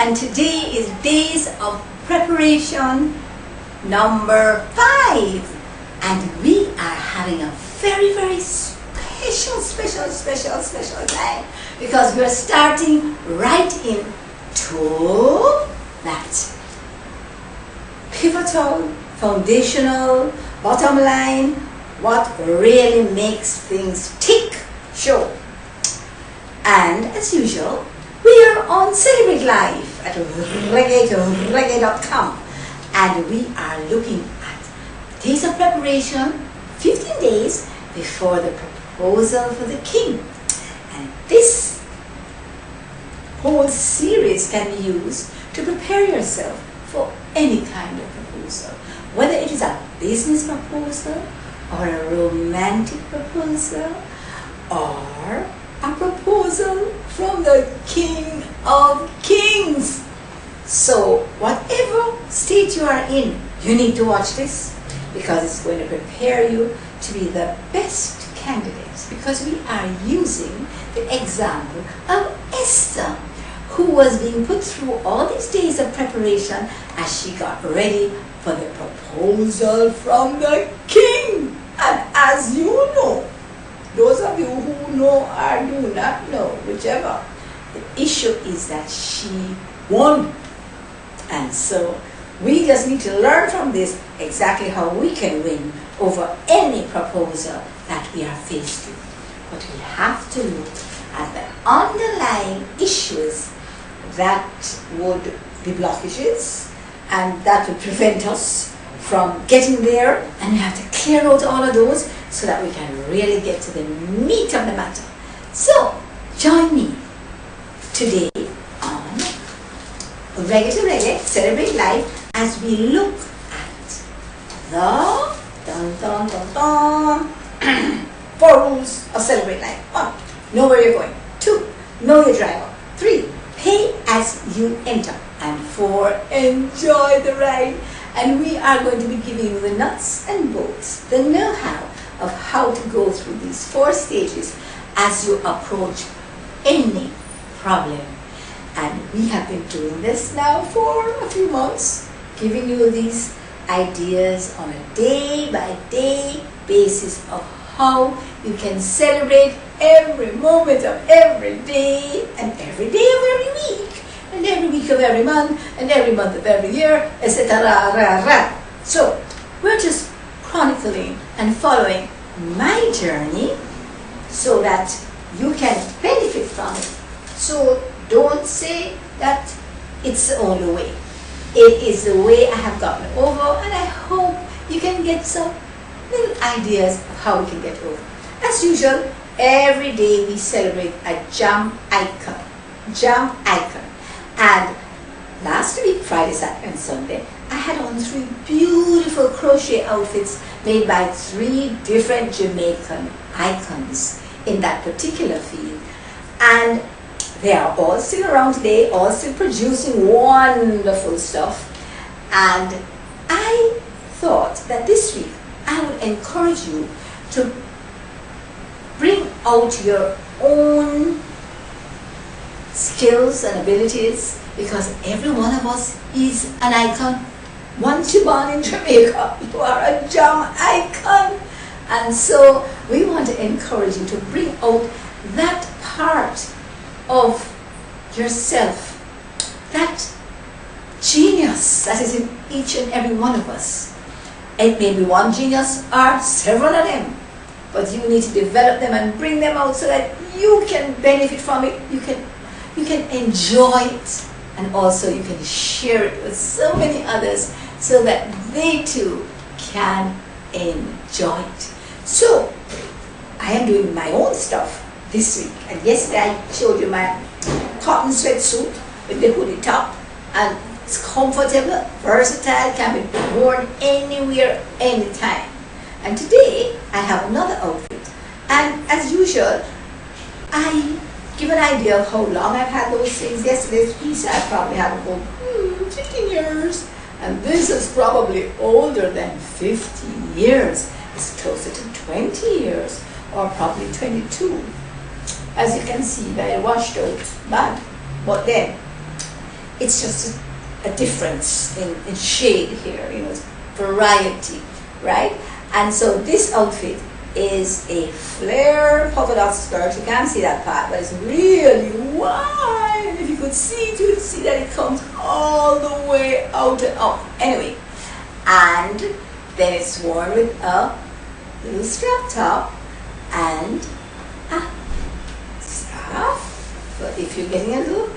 and today is days of preparation number 5, and we are having a very special time because we are starting right into that pivotal, foundational, bottom line, what really makes things tick show. And as usual, we are on Celebrate Life at reggae.com, and we are looking at days of preparation, 15 days before the proposal for the king. And this whole series can be used to prepare yourself for any kind of proposal, whether it is a business proposal or a romantic proposal or a proposal from the King of Kings. So whatever state you are in, you need to watch this because it's going to prepare you to be the best candidates, because we are using the example of Esther, who was being put through all these days of preparation as she got ready for the proposal from the king. And as you know, those of you who know or do not know, whichever, the issue is that she won. And so we just need to learn from this exactly how we can win over any proposal that we are faced with. But we have to look at the underlying issues that would be blockages and that would prevent us from getting there, and we have to clear out all of those so that we can really get to the meat of the matter. So join me today on Reggae to Reggae, Celebrate Life, as we look at the 4 rules of Celebrate Life. 1, know where you're going. 2, know your driver. 3, pay as you enter. And 4, enjoy the ride. And we are going to be giving you the nuts and bolts, the know-how of how to go through these 4 stages as you approach any problem. And we have been doing this now for a few months, giving you these ideas on a day-by-day basis of how you can celebrate every moment of every day and every day of every week and every week of every month and every month of every year, etc. So we're just chronicling and following my journey so that you can benefit from it. So don't say that it's the only way. It is the way I have gotten over, and I hope you can get some little ideas of how we can get over. As usual, every day we celebrate a jam icon. And last week, Friday, Saturday and Sunday, I had on 3 beautiful crochet outfits made by 3 different Jamaican icons in that particular field. And they are all still around today, all still producing wonderful stuff. And I thought that this week I would encourage you to bring out your own skills and abilities, because every one of us is an icon. Once you're born in Jamaica, you are a jam icon. And so we want to encourage you to bring out that part of yourself, that genius that is in each and every one of us. It may be one genius or several of them, but you need to develop them and bring them out so that you can benefit from it, you can enjoy it, and also you can share it with so many others so that they too can enjoy it. So I am doing my own stuff this week, and yesterday I showed you my cotton sweatsuit with the hoodie top, and it's comfortable, versatile, can be worn anywhere, anytime. And today I have another outfit, and as usual I give an idea of how long I've had those things. Yesterday's piece I probably had about 15 years, and this is probably older than 15 years. It's closer to 20 years, or probably 22. As you can see, very washed out bag. But then it's just a difference in shade here, variety, right? And so this outfit is a flare polka dot skirt. You can't see that part, but it's really wide. If you could see it, you'd see that it comes all the way out and up. Anyway, and then it's worn with a little strap top and a scarf. But if you're getting a little,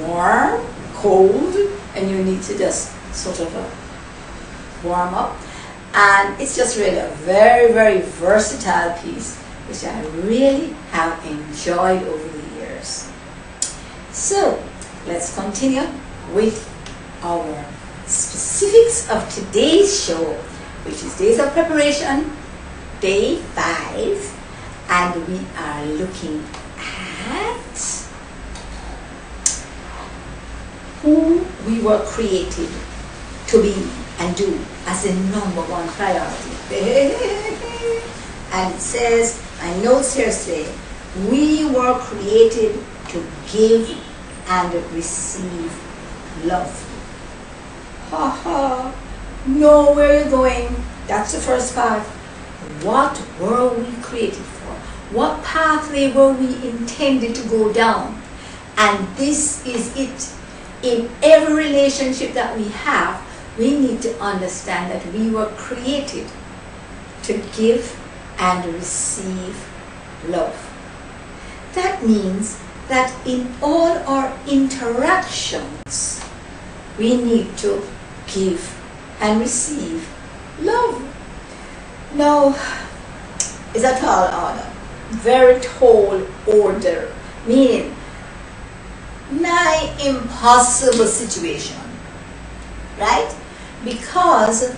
warm, cold, and you need to just sort of warm up. And it's just really a very, very versatile piece, which I really have enjoyed over the years. So let's continue with our specifics of today's show, which is Days of Preparation, Day 5, and we are looking at who we were created to be and do as the number one priority. And it says, my notes here say, we were created to give and receive love. Ha ha, know where you're going. That's the first part. What were we created for? What pathway were we intended to go down? And this is it. In every relationship that we have, we need to understand that we were created to give and receive love. That means that in all our interactions, we need to give and receive love. Now, it's a tall order, very tall order, meaning nigh impossible situation, right? Because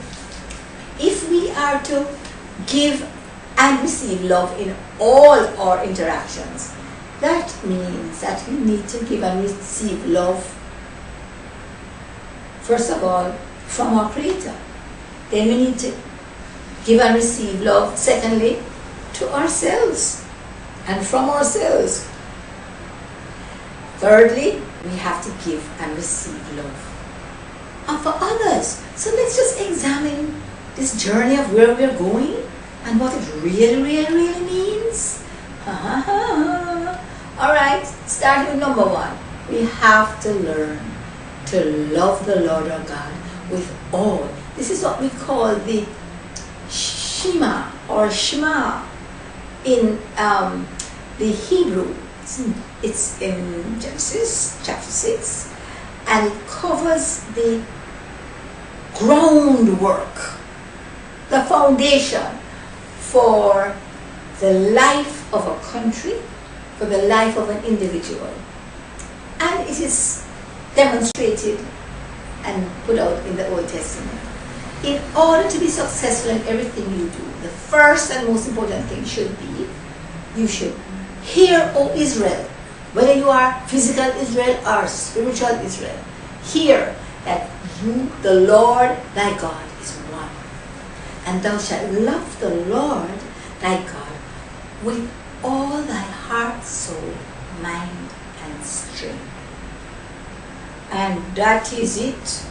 if we are to give and receive love in all our interactions, that means that we need to give and receive love, first of all, from our Creator. Then we need to give and receive love, secondly, to ourselves and from ourselves. Thirdly, we have to give and receive love and for others. So let's just examine this journey of where we're going and what it really, really, really means. Alright, starting with number 1. We have to learn to love the Lord our God with all. This is what we call the Shema or Shema in the Hebrew. It's in Genesis chapter 6, and it covers the groundwork, the foundation for the life of a country, for the life of an individual. And it is demonstrated and put out in the Old Testament. In order to be successful in everything you do, the first and most important thing should be, you should hear, O Israel, whether you are physical Israel or spiritual Israel, hear that you, the Lord thy God, is one. And thou shalt love the Lord thy God with all thy heart, soul, mind, and strength. And that is it.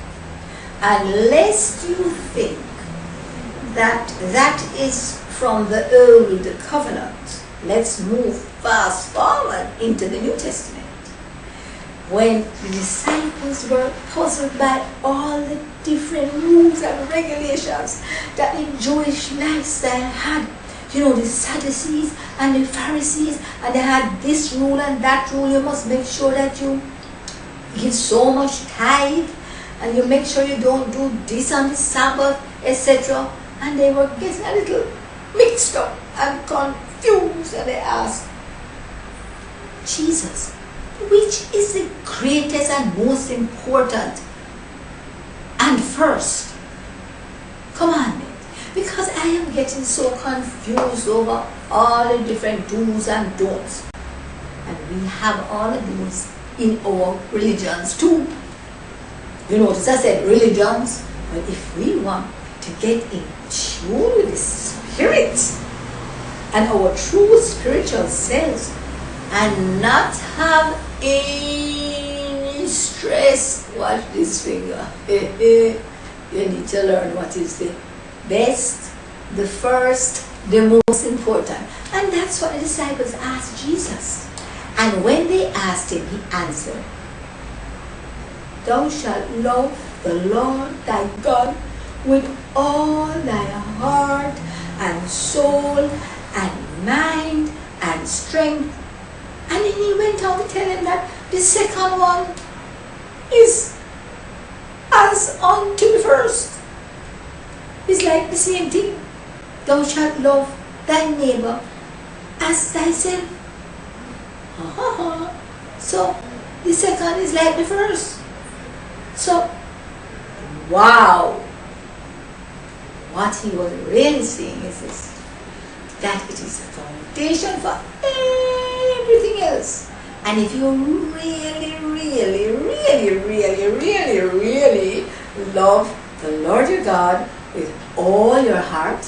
Unless you think that that is from the old covenant, let's move fast forward into the New Testament. When the disciples were puzzled by all the different rules and regulations that the Jewish lifestyle had, the Sadducees and the Pharisees, and they had this rule and that rule. You must make sure that you give so much tithe, and you make sure you don't do this on the Sabbath, etc. And they were getting a little mixed up and confused, and they asked Jesus, which is the greatest and most important and first commandment? Because I am getting so confused over all the different do's and don'ts. And we have all of those in our religions too. You notice I said religions, but if we want to get in tune with the Spirit and our true spiritual selves, and not have any stress, watch this finger. You need to learn what is the best, the first, the most important. And that's what the disciples asked Jesus. And when they asked him, he answered, "Thou shalt love the Lord thy God with all thy heart and soul and mind and strength." And then he went on to tell him that the second one is as unto the first. It's like the same thing. Thou shalt love thy neighbor as thyself. So the second is like the first. So, wow. What he was really saying is this, that it is the foundation for everything else. And if you really love the Lord your God with all your heart,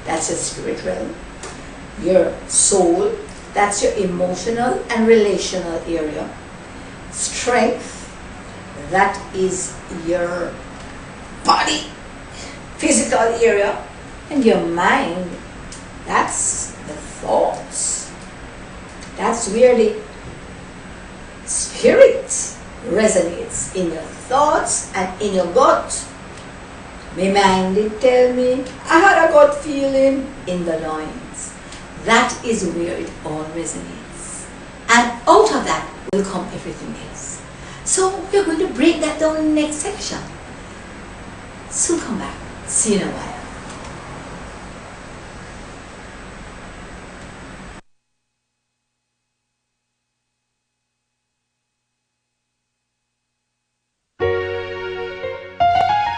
that's your spiritual, your soul, that's your emotional and relational area. Strength, that is your body, physical area. And your mind, that's the thoughts. That's where the spirit resonates, in your thoughts and in your gut. My mind did tell me, I had a gut feeling in the loins. That is where it all resonates. And out of that will come everything else. So we're going to break that down in the next section. Soon come back. See you in a while.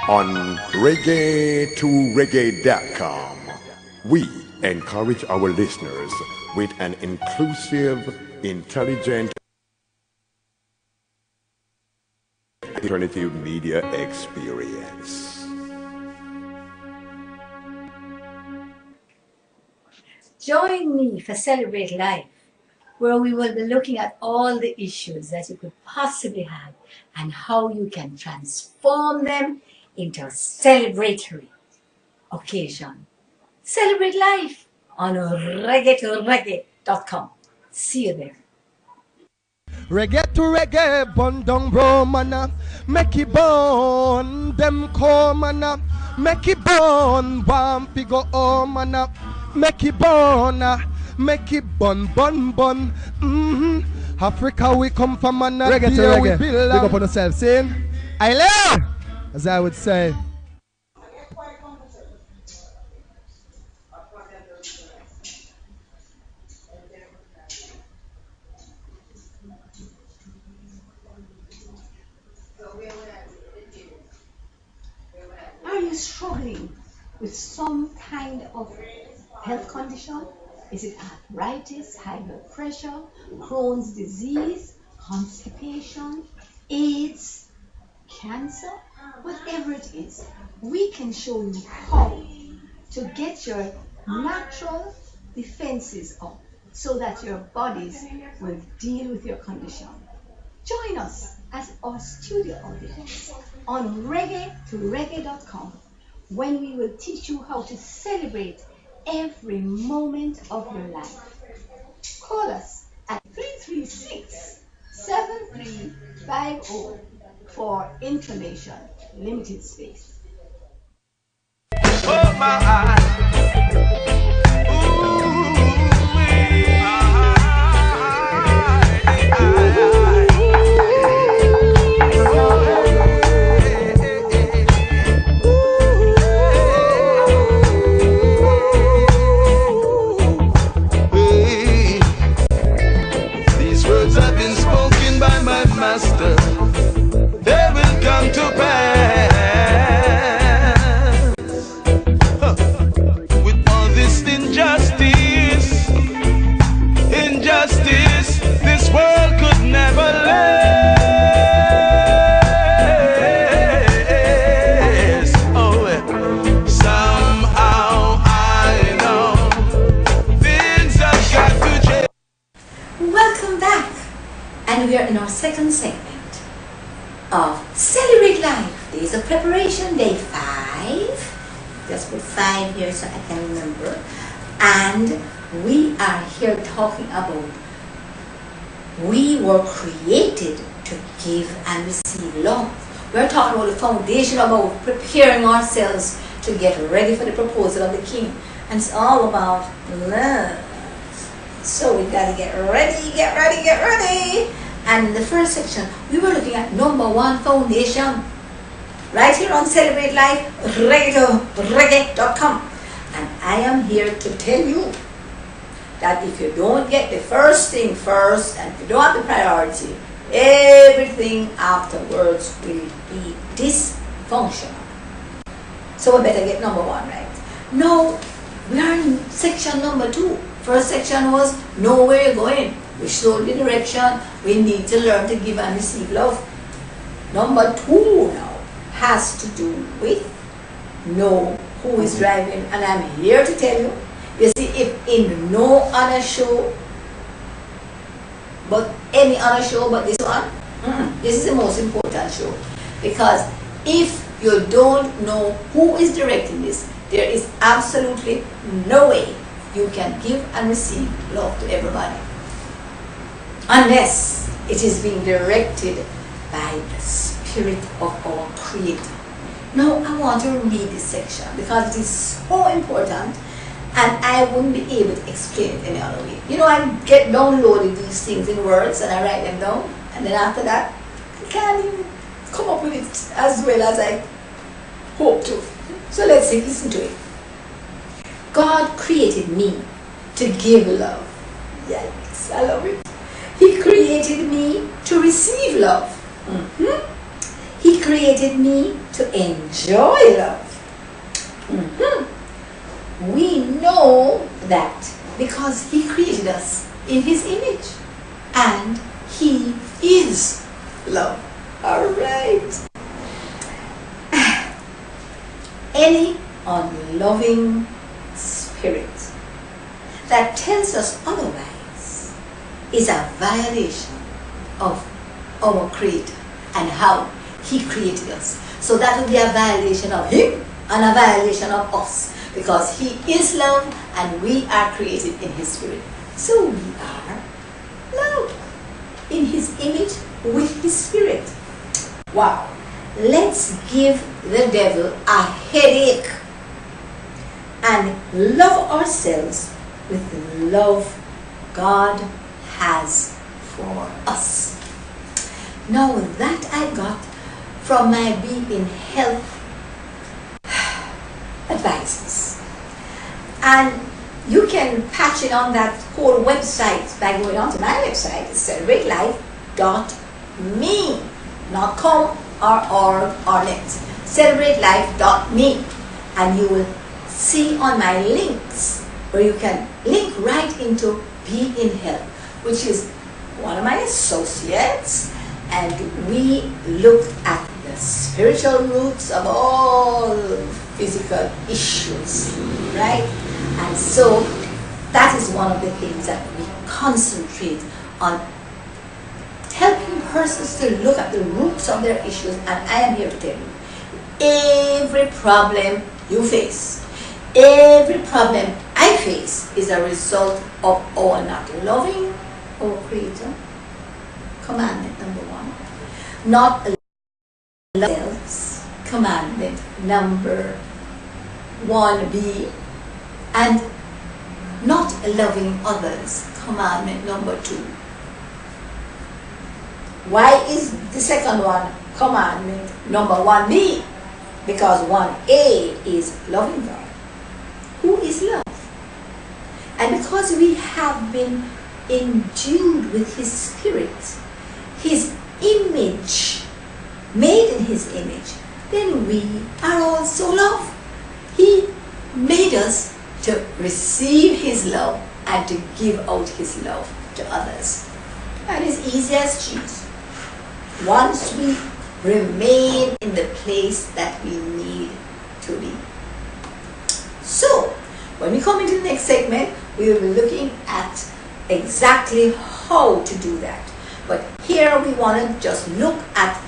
On reggae2reggae.com, we encourage our listeners with an inclusive, intelligent, alternative media experience. Join me for Celebrate Life, where we will be looking at all the issues that you could possibly have and how you can transform them into a celebratory occasion. Celebrate Life on reggae2reggae.com. See you there. Reggae to reggae, bun down Romana. Make it burn, them come mana. Make it burn, bumpy go home mana. Make it burn, make it bun. Africa we come from mana. Reggae to reggae, big up on yourself, see? I love, as I would say. Are you struggling with some kind of health condition? Is it arthritis, high blood pressure, Crohn's disease, constipation, AIDS, cancer? Whatever it is, we can show you how to get your natural defenses up so that your bodies will deal with your condition. Join us as our studio audience on reggae2reggae.com, when we will teach you how to celebrate every moment of your life. Call us at 336-7350 for information. Limited space. Oh my. Master, they will come to pass. With all this And we are in our second segment of Celebrate Life. Days of Preparation, day 5. Just put 5 here so I can remember. And we are here talking about we were created to give and receive love. We're talking about the foundation about preparing ourselves to get ready for the proposal of the King. And it's all about love. So we gotta get ready, get ready, get ready. And in the first section, we were looking at number 1 foundation. Right here on Celebrate Life, reggae.com. And I am here to tell you that if you don't get the first thing first, and if you don't have the priority, everything afterwards will be dysfunctional. So we better get number 1 right. Now, we are in section number 2. First section was know where you're going. We showed the direction. We need to learn to give and receive love. Number 2 now has to do with know who is driving. And I'm here to tell you, you see, if in no other show, but any other show but this one, this is the most important show. Because if you don't know who is directing this, there is absolutely no way you can give and receive love to everybody. Unless it is being directed by the Spirit of our Creator. Now I want to read this section because it is so important and I wouldn't be able to explain it any other way. You know, I get downloaded these things in words and I write them down, and then after that I can't even come up with it as well as I hope to. So let's listen to it. God created me to give love. Yikes, I love it. He created me to receive love. He created me to enjoy love. We know that because He created us in His image and He is love. Alright. Any unloving spirit that tells us otherwise is a violation of our Creator and how He created us. So that will be a violation of Him and a violation of us, because He is love and we are created in His Spirit. So we are love in His image with His Spirit. Wow. Let's give the devil a headache and love ourselves with the love God has for us. Now that I got from my Being Health advices, and you can patch it on that whole website by going on to my website, celebratelife.me, not com or org or net, celebratelife.me, and you will see on my links where you can link right into Being Health, which is one of my associates, and we look at the spiritual roots of all physical issues, right? And so that is one of the things that we concentrate on, helping persons to look at the roots of their issues. And I am here to tell you, every problem you face, every problem I face is a result of our not loving our Creator. Commandment number 1. Not loving ourselves. Commandment number 1b. And not loving others. Commandment number 2. Why is the second one commandment number 1b? Because 1a is loving God, who is love. And because we have been endued with His Spirit, His image, made in His image, then we are also love. He made us to receive His love and to give out His love to others. And it's easy as cheese. Once we remain in the place that we need to be. So, when we come into the next segment, we will be looking at exactly how to do that. But here we want to just look at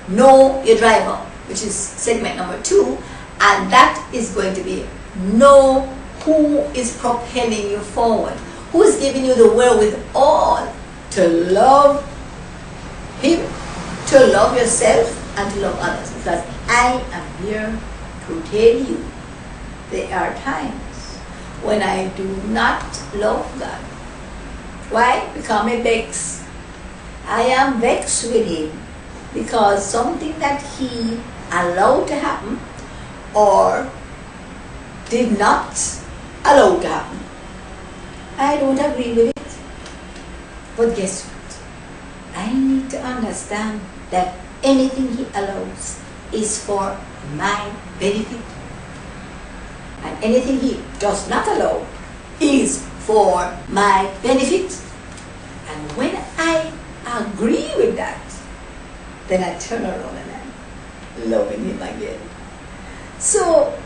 know your driver, which is segment number 2, and that is going to be know who is propelling you forward, who is giving you the wherewithal to love him, to love yourself, and to love others. Because I am here to tell you there are times when I do not love God. Why? Because I'm vexed. I am vexed with him because something that he allowed to happen or did not allow to happen, I don't agree with it. But guess what? I need to understand that anything he allows is for my benefit. And anything he does not allow is for my benefit. And when I agree with that, then I turn around and I'm loving him again. So,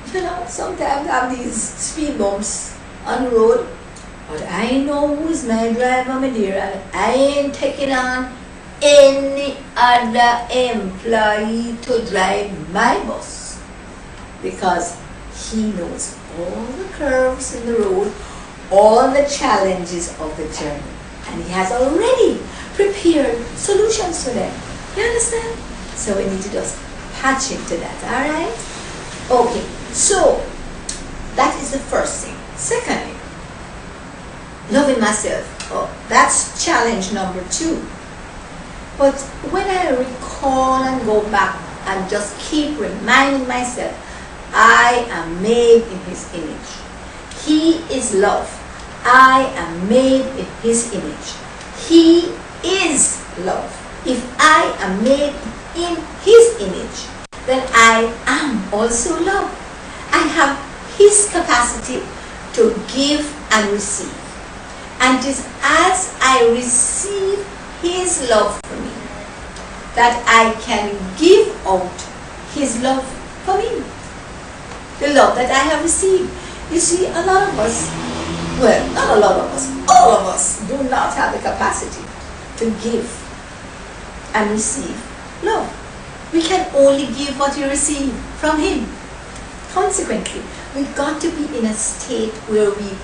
sometimes I have these speed bumps on the road, but I know who is my driver, my dear, and I ain't taking on any other employee to drive my bus, because he knows all the curves in the road, all the challenges of the journey, and he has already prepared solutions for them. You understand? So we need to just patch into that, alright? Okay, so that is the first thing. Secondly, loving myself. Oh, that's challenge number 2. But when I recall and go back and just keep reminding myself, I am made in his image. He is love. I am made in his image. He is love. If I am made in his image, then I am also love. I have his capacity to give and receive. And it is as I receive his love for me that I can give out his love for me. The love that I have received. You see, a lot of us, well, not a lot of us, all of us do not have the capacity to give and receive love. We can only give what we receive from him. Consequently, we've got to be in a state where we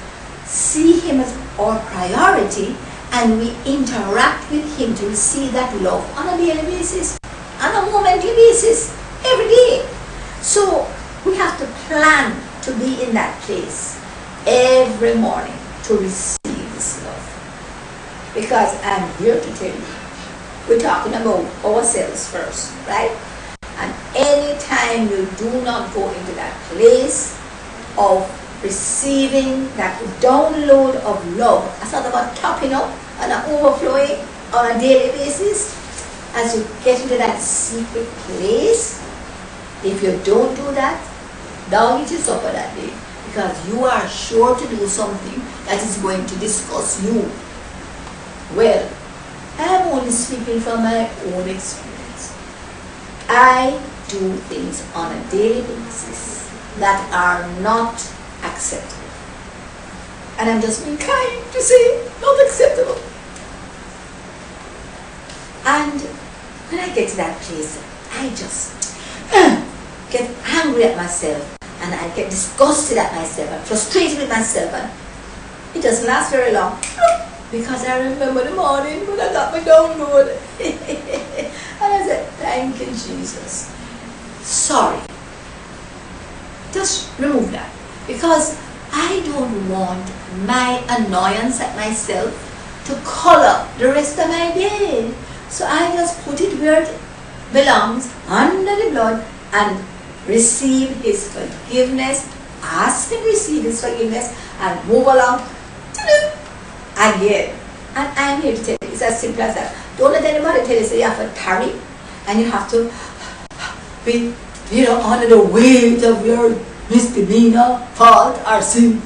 see him as our priority and we interact with him to receive that love on a daily basis, on a momentary basis, every day. So we have to plan to be in that place every morning to receive this love. Because I'm here to tell you, we're talking about ourselves first, right? And anytime you do not go into that place of receiving that download of love, I thought about topping up and overflowing on a daily basis, as you get into that secret place, if you don't do that, don't eat your supper that day, because you are sure to do something that is going to disgust you. Well, I am only speaking from my own experience. I do things on a daily basis that are not acceptable. And I'm just being kind to say, not acceptable. And when I get to that place, I just get angry at myself, and I get disgusted at myself, and frustrated with myself, and it doesn't last very long. Because I remember the morning when I got my download. And I said, thank you, Jesus. Sorry. Just remove that. Because I don't want my annoyance at myself to color the rest of my day. So I just put it where it belongs, under the blood, and receive his forgiveness, ask and receive his forgiveness, and move along again. And I'm here to tell you, it's as simple as that. Don't let anybody tell you so you have to tarry and you have to be, under the weight of your misdemeanor, fault, or sin,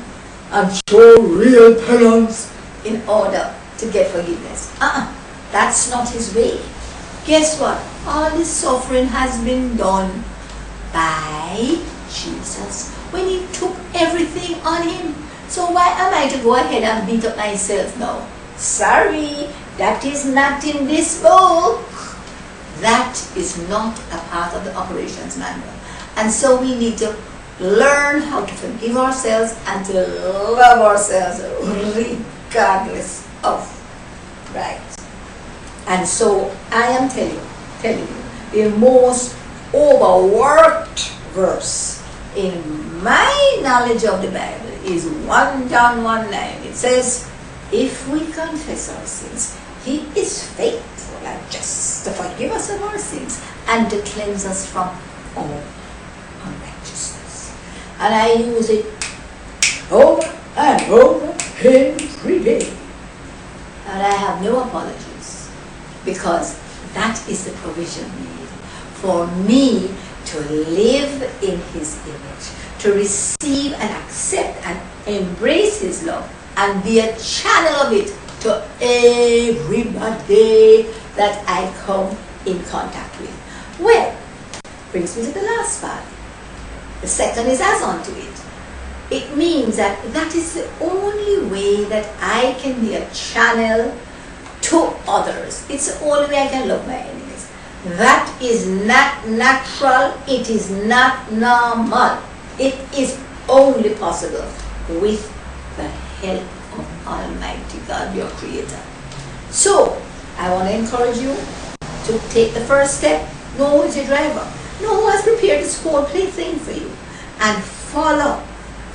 and show real penance in order to get forgiveness. That's not his way. Guess what? All this suffering has been done by Jesus when he took everything on him. So why am I to go ahead and beat up myself now? Sorry, that is not in this book. That is not a part of the operations manual. And so we need to learn how to forgive ourselves and to love ourselves regardless of, right? And so I am telling you, the most overworked verse in my knowledge of the Bible is 1 John 1:9. It says, if we confess our sins, He is faithful and just to forgive us of our sins and to cleanse us from all unrighteousness. And I use it over and over every day. And I have no apologies, because that is the provision made for me to live in His image, to receive and accept and embrace His love and be a channel of it to everybody that I come in contact with. Well, brings me to the last part. The second is as unto it. It means that that is the only way that I can be a channel to others. It's the only way I can love my enemies. That is not natural. It is not normal. It is only possible with the help of Almighty God, your Creator. So, I want to encourage you to take the first step. Know who is your driver. Know who has prepared this whole plaything for you. And follow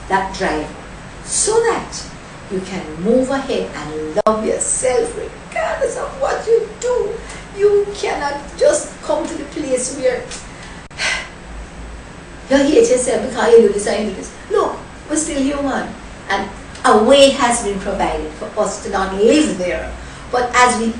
that driver so that you can move ahead and love yourself regardless of what you do. You cannot just come to the place where you hate yourself because you do this and you do this. Look, we're still human. And a way has been provided for us to not live there. But as we,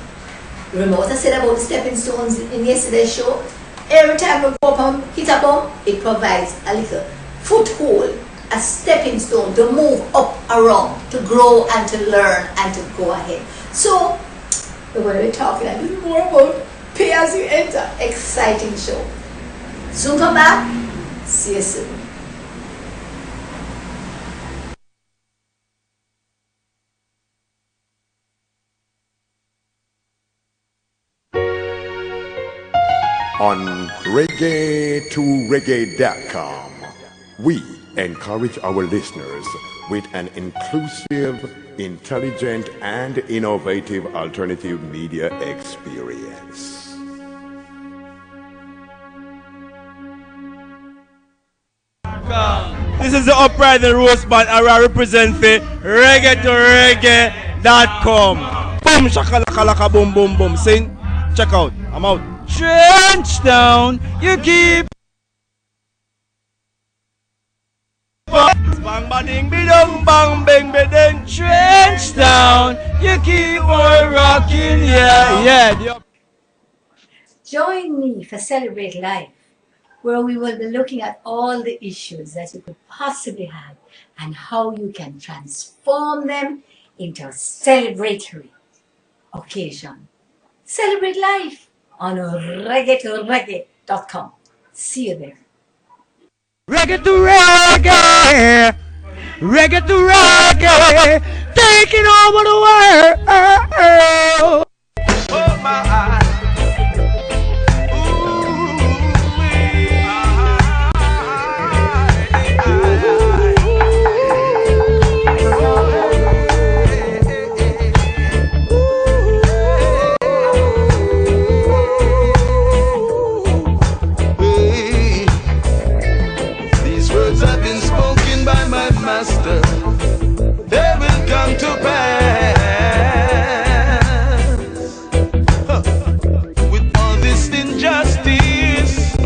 remember what I said about the stepping stones in yesterday's show? Every time we go up and hit a bump, it provides a little foothold, a stepping stone to move up around, to grow and to learn and to go ahead. So, we're going to be talking a little more about Pay As You Enter. Exciting show. Soon come back. See you soon. On reggae2reggae.com, we encourage our listeners with an inclusive, intelligent, and innovative alternative media experience. This is the Uprising Roast Band, and I represent for reggae2reggae.com. Boom, shakalaka, boom, boom, boom. Sing, check out, I'm out. Trenchtown, you keep bang bading bidong bang bang bidong. Trenchtown, you keep on rocking, yeah. Join me for Celebrate Life, where we will be looking at all the issues that you could possibly have and how you can transform them into a celebratory occasion. Celebrate Life on reggae2reggae.com. See you there. Reggae to reggae, reggae to reggae, taking over the world. Oh my. They will come to pass. With all this injustice,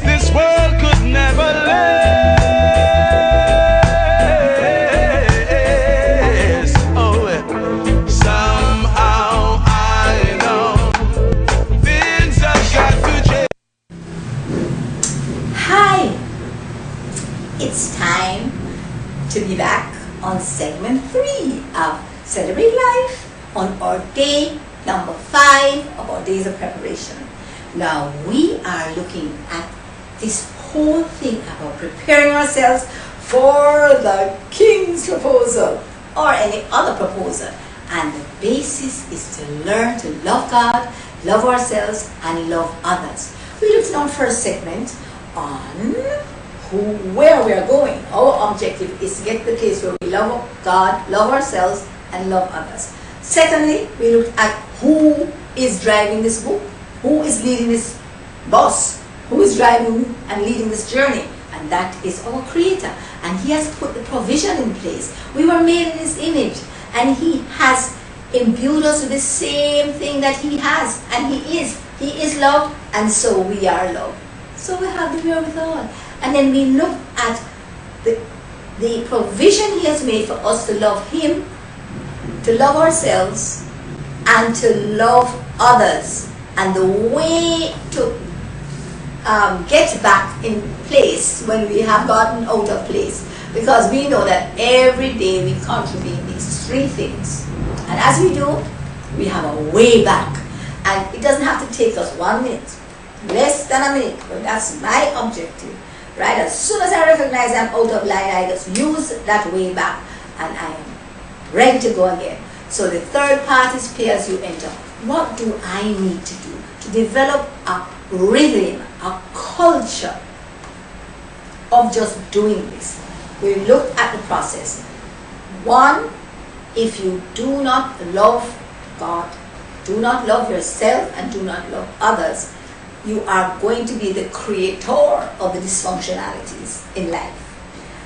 this world could never last. Oh, somehow I know things have got to change. Hi! It's time to be back on segment 3 of Celebrate Life on our day number 5 of our days of preparation. Now we are looking at this whole thing about preparing ourselves for the King's proposal or any other proposal. And the basis is to learn to love God, love ourselves, and love others. We looked in our first segment on where we are going. Our objective is to get to the place where we love God, love ourselves, and love others. Secondly, we looked at who is driving this book, who is leading this bus, who is driving and leading this journey, and that is our Creator. And He has put the provision in place. We were made in His image, and He has imbued us with the same thing that He has, and He is love, and so we are love. So we have the wherewithal. And then we look at the provision He has made for us to love Him, to love ourselves, and to love others. And the way to get back in place when we have gotten out of place. Because we know that every day we contribute these three things. And as we do, we have a way back. And it doesn't have to take us 1 minute, less than a minute, but that's my objective. Right? As soon as I recognize I'm out of line, I just use that way back and I am ready to go again. So the third part is pay as you enter. What do I need to do to develop a rhythm, a culture of just doing this? We look at the process. 1, if you do not love God, do not love yourself, and do not love others, you are going to be the creator of the dysfunctionalities in life.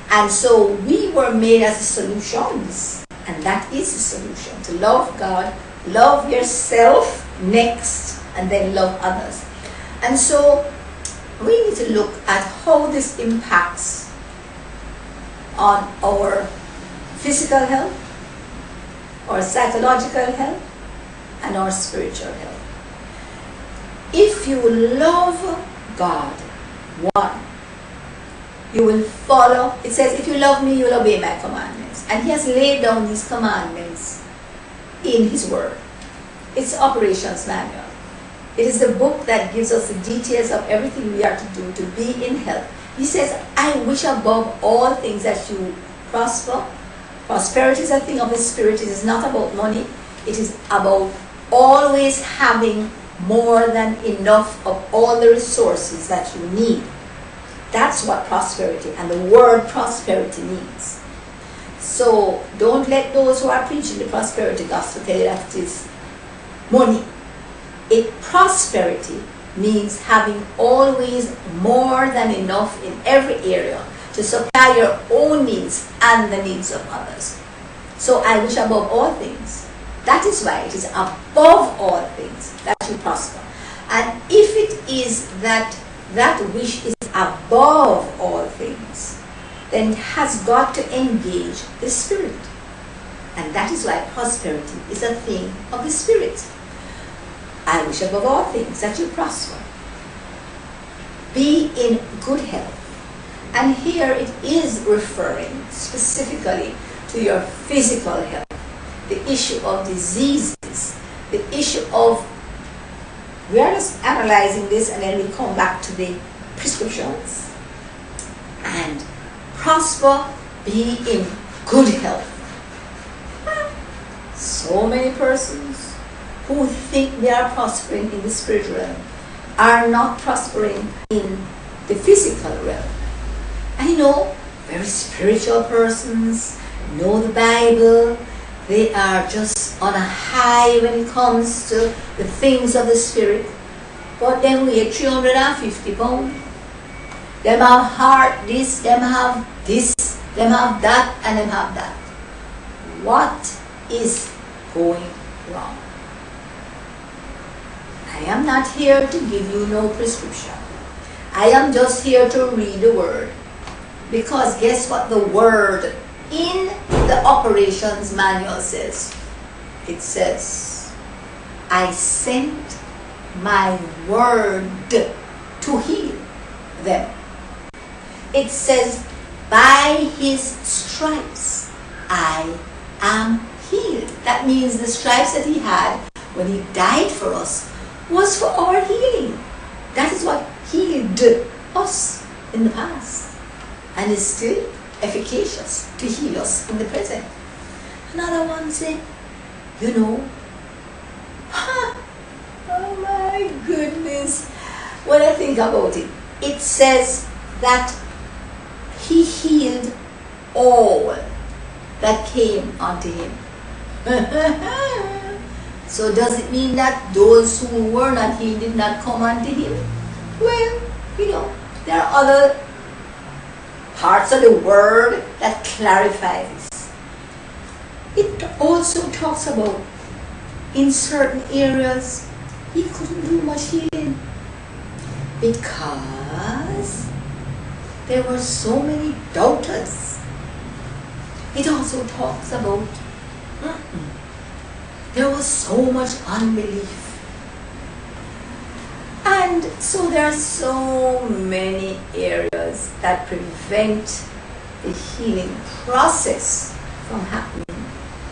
And so we were made as solutions, and that is the solution, to love God, love yourself next, and then love others. And so we need to look at how this impacts on our physical health, our psychological health, and our spiritual health. If you love God, 1, you will follow. It says, if you love me, you will obey my commandments. And He has laid down these commandments in His Word. It's the operations manual. It is the book that gives us the details of everything we are to do to be in health. He says, I wish above all things that you prosper. Prosperity is a thing of the Spirit. It is not about money. It is about always having more than enough of all the resources that you need. That's what prosperity and the word prosperity means. So don't let those who are preaching the prosperity gospel tell you that it is money. Prosperity means having always more than enough in every area to supply your own needs and the needs of others. So I wish above all things. That is why it is above all things that you prosper. And if it is that wish is above all things, then it has got to engage the Spirit. And that is why prosperity is a thing of the Spirit. I wish above all things that you prosper. Be in good health. And here it is referring specifically to your physical health. The issue of diseases, the issue of, we are just analyzing this and then we come back to the prescriptions. And prosper, be in good health. So many persons who think they are prospering in the spiritual realm are not prospering in the physical realm. And very spiritual persons, know the Bible, they are just on a high when it comes to the things of the Spirit. But then weigh 350 pounds. Them have heart this, them have this, them have that, and them have that. What is going wrong? I am not here to give you no prescription. I am just here to read the Word. Because guess what the Word in the operations manual says? It says, I sent my word to heal them. It says, by His stripes I am healed. That means the stripes that He had when He died for us was for our healing. That is what healed us in the past and is still efficacious to heal us in the present. Another one said, You know? Oh my goodness. When I think about it, it says that he healed all that came unto him. So does it mean that those who were not healed did not come unto him? Well, you know, there are other parts of the word that clarify this. It also talks about in certain areas he couldn't do much healing because there were so many doubters. It also talks about there was so much unbelief. And so there are so many areas that prevent the healing process from happening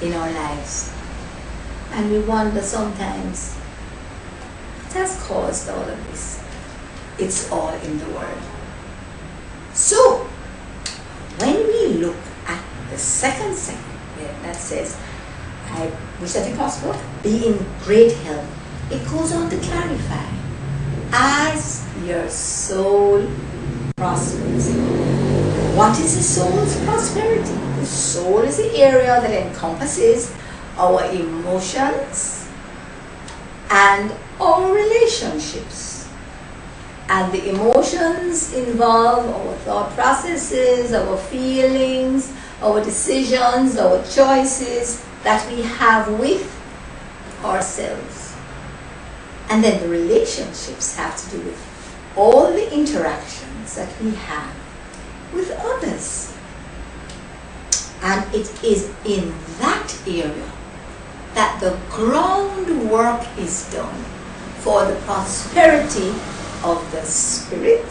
in our lives. And we wonder sometimes, what has caused all of this? It's all in the Word. So, when we look at the second segment that says, I wish that you prosper, be in great health, it goes on to clarify, as your soul prospers. What is the soul's prosperity? The soul is the area that encompasses our emotions and our relationships. And the emotions involve our thought processes, our feelings, our decisions, our choices that we have with ourselves. And then the relationships have to do with all the interactions that we have with others. And it is in that area that the groundwork is done for the prosperity of the spirit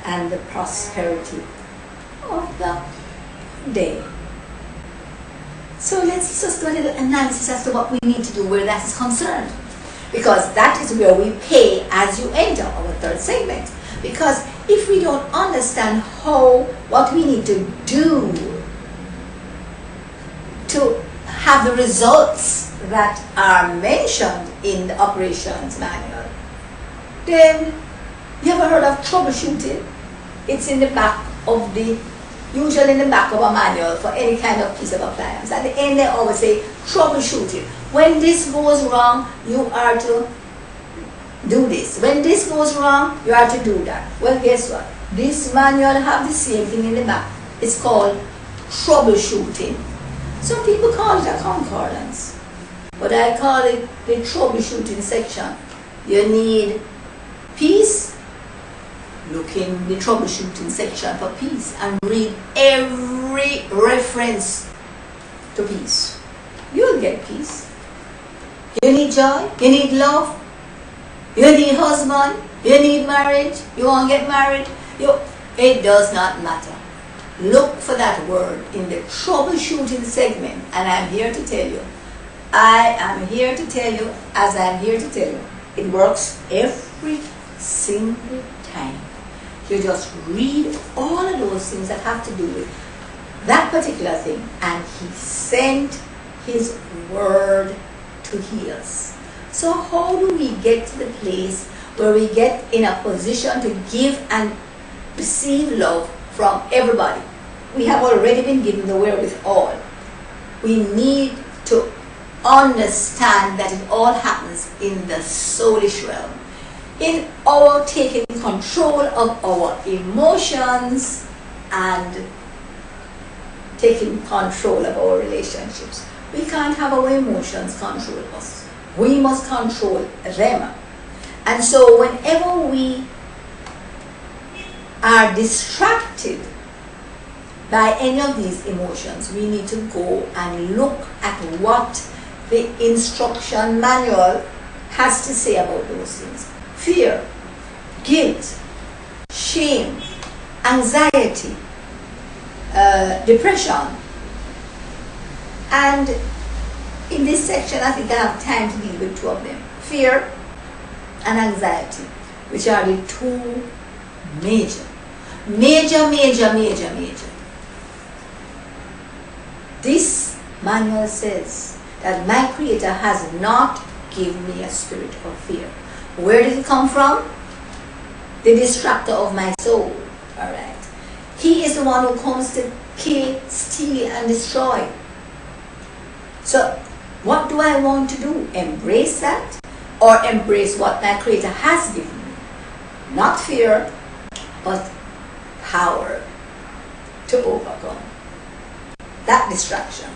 and the prosperity of the day. So let's just do a little analysis as to what we need to do where that is concerned. Because that is where we pay as you enter our third segment. Because if we don't understand what we need to do to have the results that are mentioned in the operations manual, then you ever heard of troubleshooting? It's in the back of usually in the back of a manual for any kind of piece of appliance. At the end they always say troubleshooting. When this goes wrong, you are to do this. When this goes wrong, you are to do that. Well, guess what? This manual have the same thing in the back. It's called troubleshooting. Some people call it a concordance, but I call it the troubleshooting section. You need peace. Look in the troubleshooting section for peace and read every reference to peace. You'll get peace. You need joy, you need love, you need husband, you need marriage, you won't get married, it does not matter. Look for that word in the troubleshooting segment, and I'm here to tell you, I am here to tell you, as I'm here to tell you, it works every single time. You just read all of those things that have to do with that particular thing, and he sent his word to heal us. So how do we get to the place where we get in a position to give and receive love from everybody? We have already been given the wherewithal. We need to understand that it all happens in the soulish realm, in our taking control of our emotions and taking control of our relationships. We can't have our emotions control us. We must control them. And so whenever we are distracted by any of these emotions, we need to go and look at what the instruction manual has to say about those things. Fear, guilt, shame, anxiety, depression. And in this section, I think I have time to deal with two of them. Fear and anxiety, which are the two major. This manual says that my Creator has not given me a spirit of fear. Where did it come from? The distractor of my soul. Alright. He is the one who comes to kill, steal, and destroy. So, what do I want to do? Embrace that? Or embrace what my Creator has given me? Not fear, but power to overcome that distraction.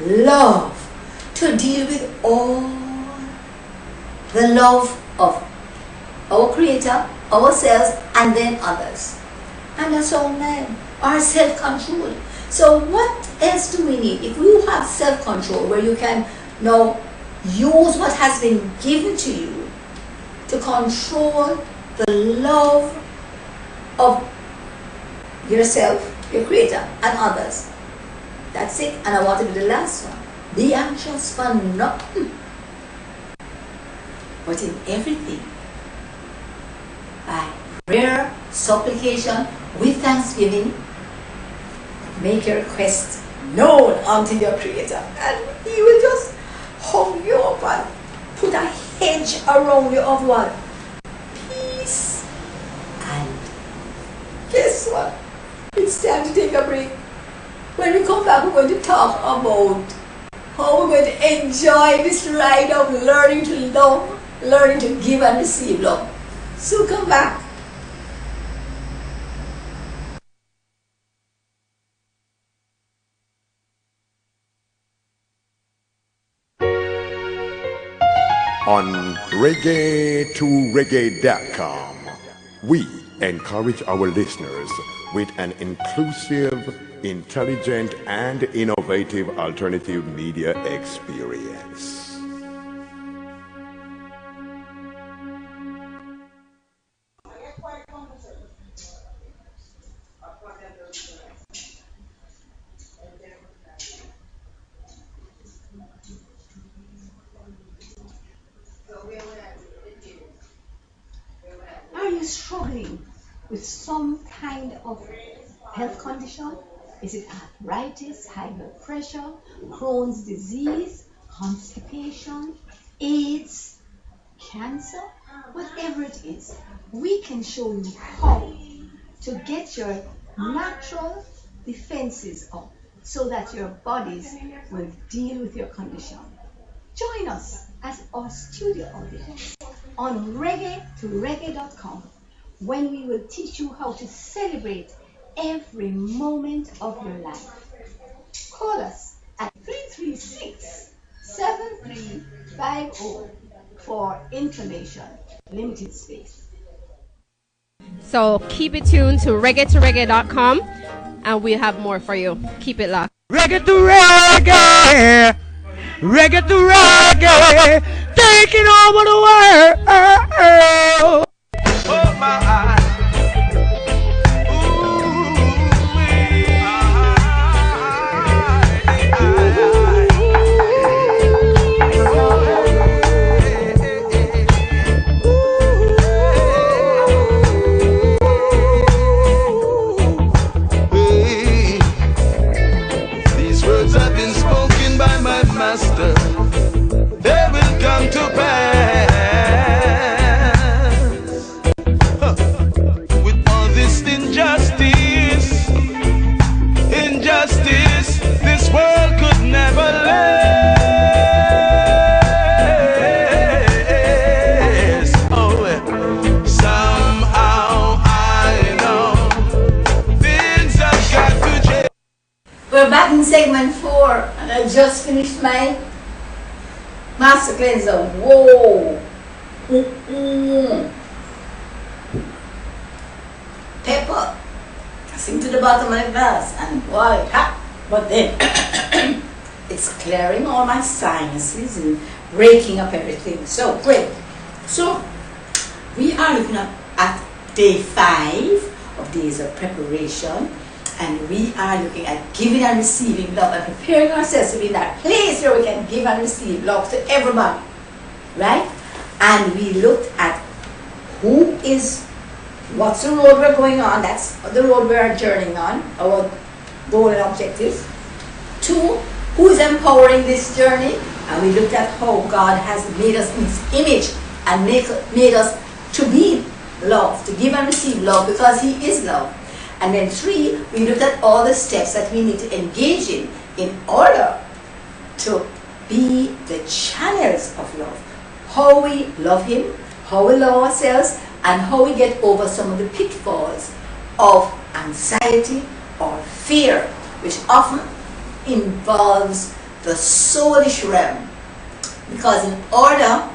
Love, to deal with all the love of our Creator, ourselves, and then others. And that's all man. Our self-control. So what else do we need? If you have self-control where you can now use what has been given to you to control the love of yourself, your Creator, and others. That's it. And I want to be the last one. Be anxious for nothing, but in everything, by prayer, supplication, with thanksgiving, make your request known unto your Creator, and He will just hold you up and put a hedge around you of what? Peace. And guess what? It's time to take a break. When we come back, we're going to talk about how we're going to enjoy this ride of learning to love, learning to give and receive love. So come back. On reggae2reggae.com, we encourage our listeners with an inclusive, intelligent, and innovative alternative media experience. Are you struggling with some kind of health condition? Is it arthritis, high blood pressure, Crohn's disease, constipation, AIDS, cancer? Whatever it is, we can show you how to get your natural defenses up so that your bodies will deal with your condition. Join us as our studio audience on reggae2reggae.com when we will teach you how to celebrate every moment of your life. Call us at 336-7350 for information. Limited space. So keep it tuned to reggae2reggae.com and we'll have more for you. Keep it locked. Reggae to reggae, reggae to reggae, taking over the world. Oh my. Master, they will come to pass. With all this injustice, this world could never last. Oh, somehow I know things have got to change. We're back in segment 4 and I just finished my master cleanser. Whoa! Pepper passing to the bottom of the glass and boy, ha! But then it's clearing all my sinuses and breaking up everything. So great. So we are looking at day 5 of days of preparation. And we are looking at giving and receiving love and preparing ourselves to be in that place where we can give and receive love to everybody. Right? And we looked at what's the road we're going on, that's the road we are journeying on, our goal and objectives. 2, who is empowering this journey? And we looked at how God has made us in His image and made us to be love, to give and receive love because He is love. And then 3, we looked at all the steps that we need to engage in order to be the channels of love. How we love Him, how we love ourselves, and how we get over some of the pitfalls of anxiety or fear, which often involves the soulish realm. Because in order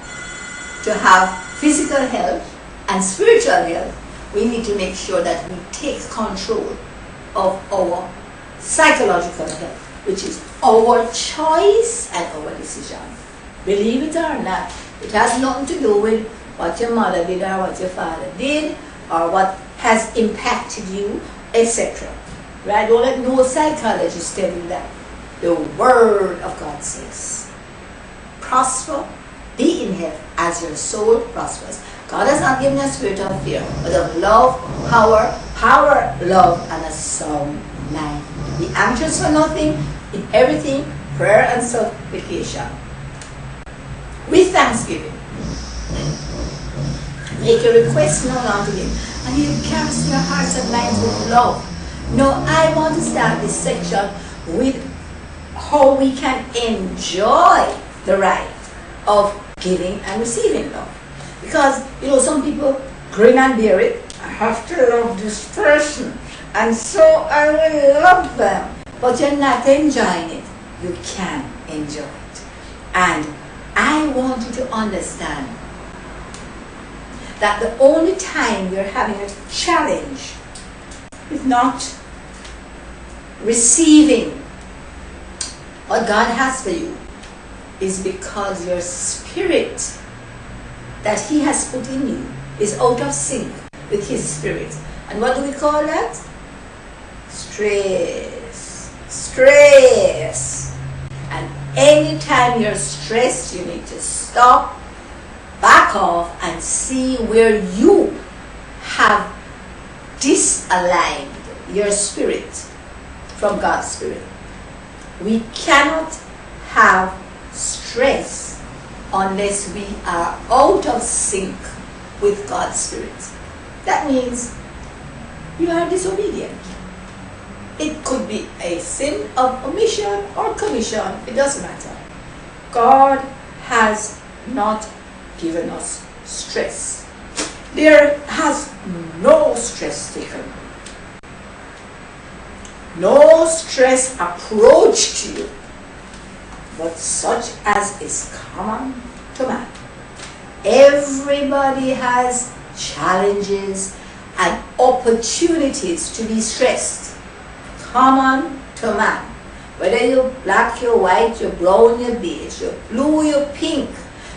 to have physical health and spiritual health, we need to make sure that we take control of our psychological health, which is our choice and our decision. Believe it or not, it has nothing to do with what your mother did or what your father did or what has impacted you, etc. Right? Don't let no psychologist tell you that. The Word of God says, prosper, be in health as your soul prospers. God has not given us a spirit of fear, but of love, power, love, and a sound mind. Be anxious for nothing, in everything, prayer and supplication. With thanksgiving. Make your request known unto Him, and He will cast your hearts and minds with love. Now, I want to start this section with how we can enjoy the right of giving and receiving love. Because, some people grin and bear it. I have to love this person, and so I will love them. But you're not enjoying it. You can enjoy it. And I want you to understand that the only time you're having a challenge is not receiving what God has for you, is because your spirit that He has put in you is out of sync with His spirit. And what do we call that? Stress. Stress. And anytime you're stressed, you need to stop, back off, and see where you have disaligned your spirit from God's spirit. We cannot have stress unless we are out of sync with God's spirit. That means you are disobedient. It could be a sin of omission or commission, it doesn't matter. God has not given us stress. There has no stress taken. No stress approach to you, but such as is common to man. Everybody has challenges and opportunities to be stressed. Common to man. Whether you're black, you're white, you're brown, you're beige, you're blue, you're pink,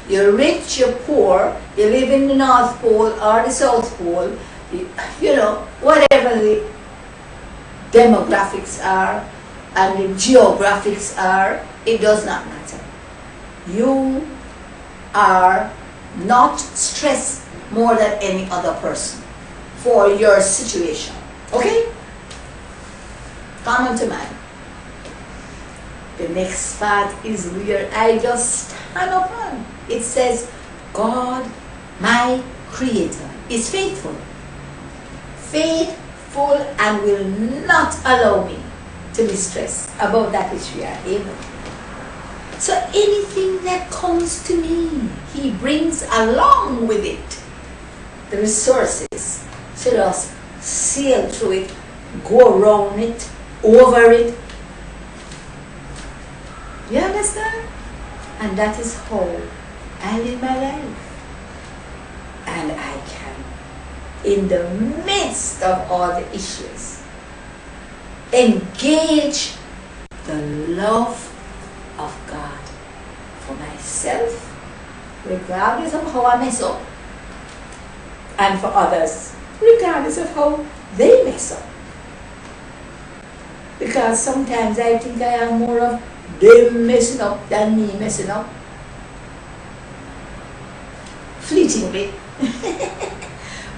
you're rich, you're poor, you live in the North Pole or the South Pole, whatever the demographics are and the geographics are, it does not matter. You are not stressed more than any other person for your situation. Okay? Common to man. The next part is where I just stand up on. It says, God, my Creator, is faithful. Faithful and will not allow me to be stressed about that which we are able. So anything that comes to me, He brings along with it the resources. So let us sail through it, go around it, over it. You understand? And that is how I live my life. And I can, in the midst of all the issues, engage the love of God for myself, regardless of how I mess up, and for others, regardless of how they mess up. Because sometimes I think I am more of them messing up than me messing up. Fleetingly.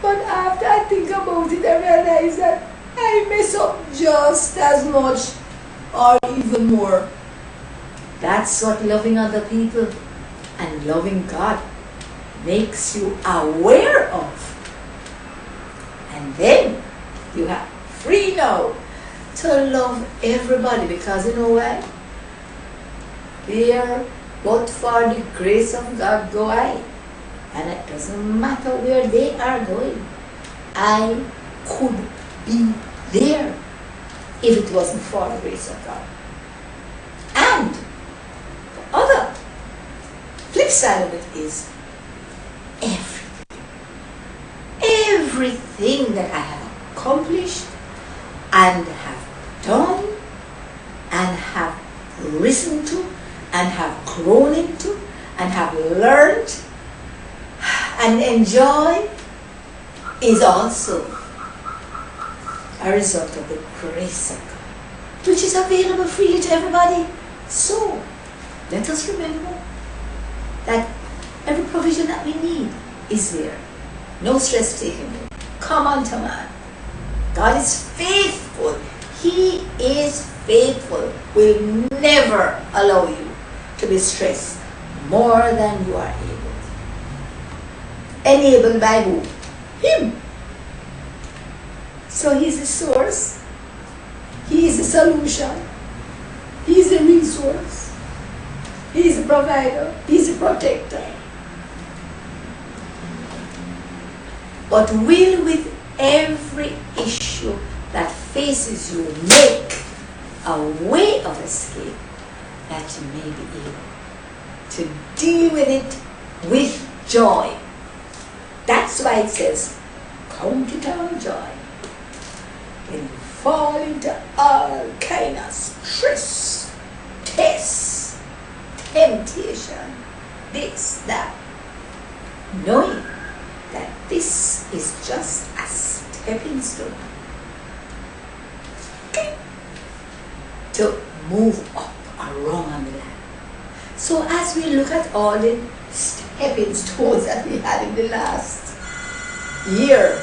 But after I think about it, I realize that I mess up just as much or even more That's what loving other people and loving God makes you aware of. And then you have free now to love everybody, because you know what? There, but for the grace of God go I. And it doesn't matter where they are going. I could be there if it wasn't for the grace of God. And the other flip side of it is everything that I have accomplished and have done and have risen to and have grown into and have learned and enjoy is also a result of the grace of God, which is available freely to everybody. So let us remember that every provision that we need is there. No stress taken. Come unto man. God is faithful. He is faithful. Will never allow you to be stressed more than you are able. Enabled by who? Him. So He's the source. He is the solution. He is the resource. He is the provider. He is the protector. But will with every issue that faces you make a way of escape, that you may be able to deal with it with joy. That's why it says, count it all joy when you fall into all kind of stress, tests, temptation, this, that, knowing that this is just a stepping stone to move up around on the land. So as we look at all the stepping stones that we had in the last year,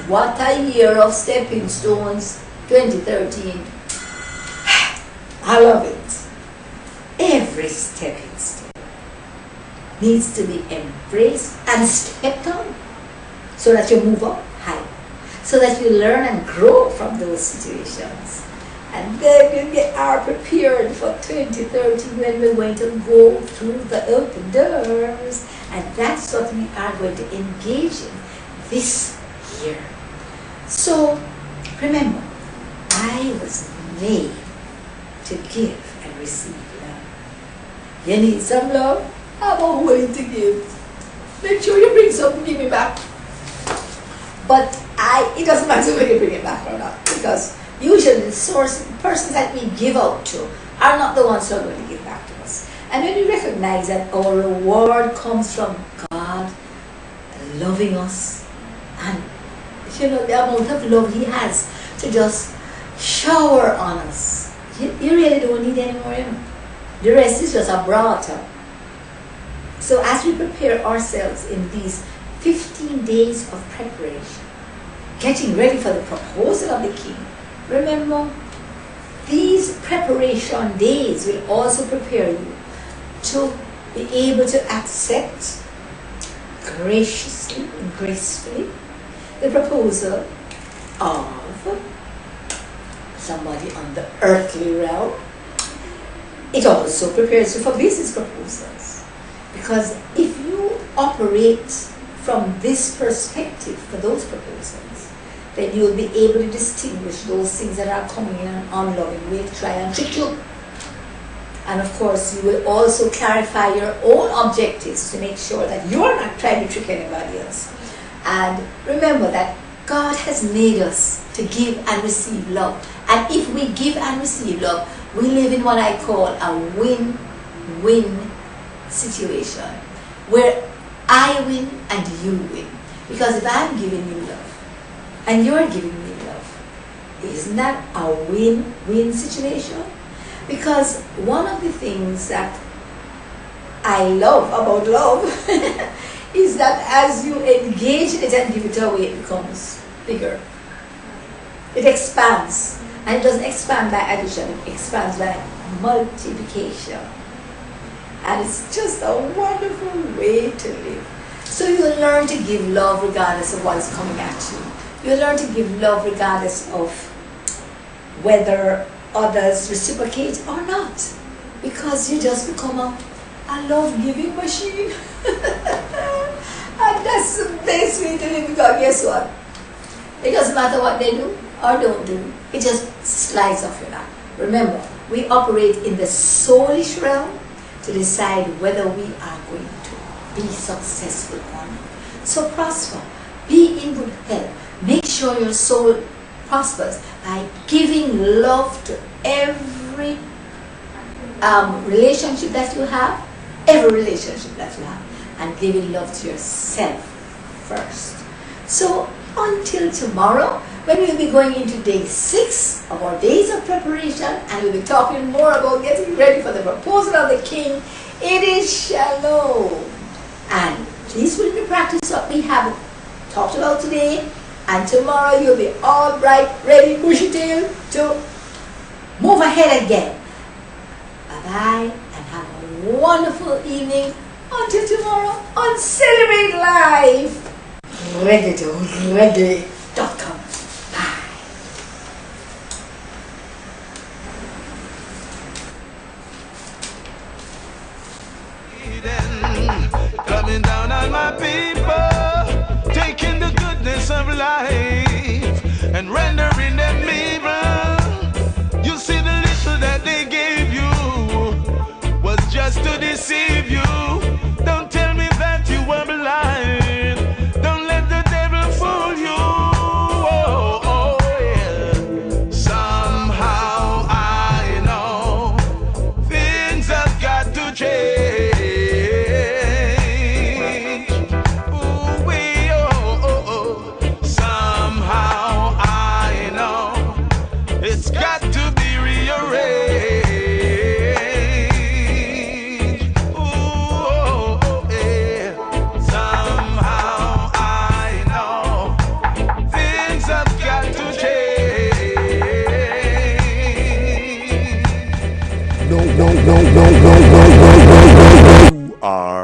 what a year of stepping stones, 2013. I love it. Every stepping stone needs to be embraced and stepped on so that you move up high, so that you learn and grow from those situations. And then we are prepared for 2030 when we're going to go through the open doors. And that's what we are going to engage in this year. So remember, I was made to give and receive love. You need some love? I'm willing to give. Make sure you bring something, give me back. But it doesn't matter whether you bring it back or not, because usually the persons that we give out to are not the ones who are going to give back to us. And when we recognize that our reward comes from God loving us, and the amount of love He has to just shower on us, you really don't need any more. The rest is just a brought-up. So as we prepare ourselves in these 15 days of preparation, getting ready for the proposal of the King, remember, these preparation days will also prepare you to be able to accept graciously and gracefully the proposal of somebody on the earthly realm. It also prepares you for business proposals. Because if you operate from this perspective for those proposals, then you'll be able to distinguish those things that are coming in an unloving way to try and trick you. And of course, you will also clarify your own objectives to make sure that you're not trying to trick anybody else. And remember that God has made us to give and receive love. And if we give and receive love, we live in what I call a win-win situation, where I win and you win. Because if I'm giving you love and you're giving me love, isn't that a win-win situation? Because one of the things that I love about love is that as you engage in it and give it away, it becomes bigger. It expands. And it doesn't expand by addition, it expands by multiplication. And it's just a wonderful way to live. So you learn to give love regardless of what's coming at you. You learn to give love regardless of whether others reciprocate or not. Because you just become a love-giving machine. And that's the best way to live, because guess what? It doesn't matter what they do or don't do. It just slides off your lap. Remember, we operate in the soulish realm to decide whether we are going to be successful or not. So prosper. Be in good health. Make sure your soul prospers by giving love to every relationship that you have, and giving love to yourself first. So until tomorrow, when we'll be going into day 6 of our days of preparation, and we'll be talking more about getting ready for the proposal of the king. It is Shalom. And please put into practice what we have talked about today, and tomorrow you'll be all bright, ready, bushy tail to move ahead again. Bye-bye, and have a wonderful evening. Until tomorrow on Celebrate Life. Reggae.com. Bye. Coming down on my people, taking the goodness of life and rendering them evil. You see, the little that they gave you was just to deceive you. Don't tell me that you were blind. Don't let the devil fool you. Oh, oh, yeah. Somehow I know things have got to change. Ooh, wee, oh, oh, oh. Somehow I know it's got to be rearranged. You are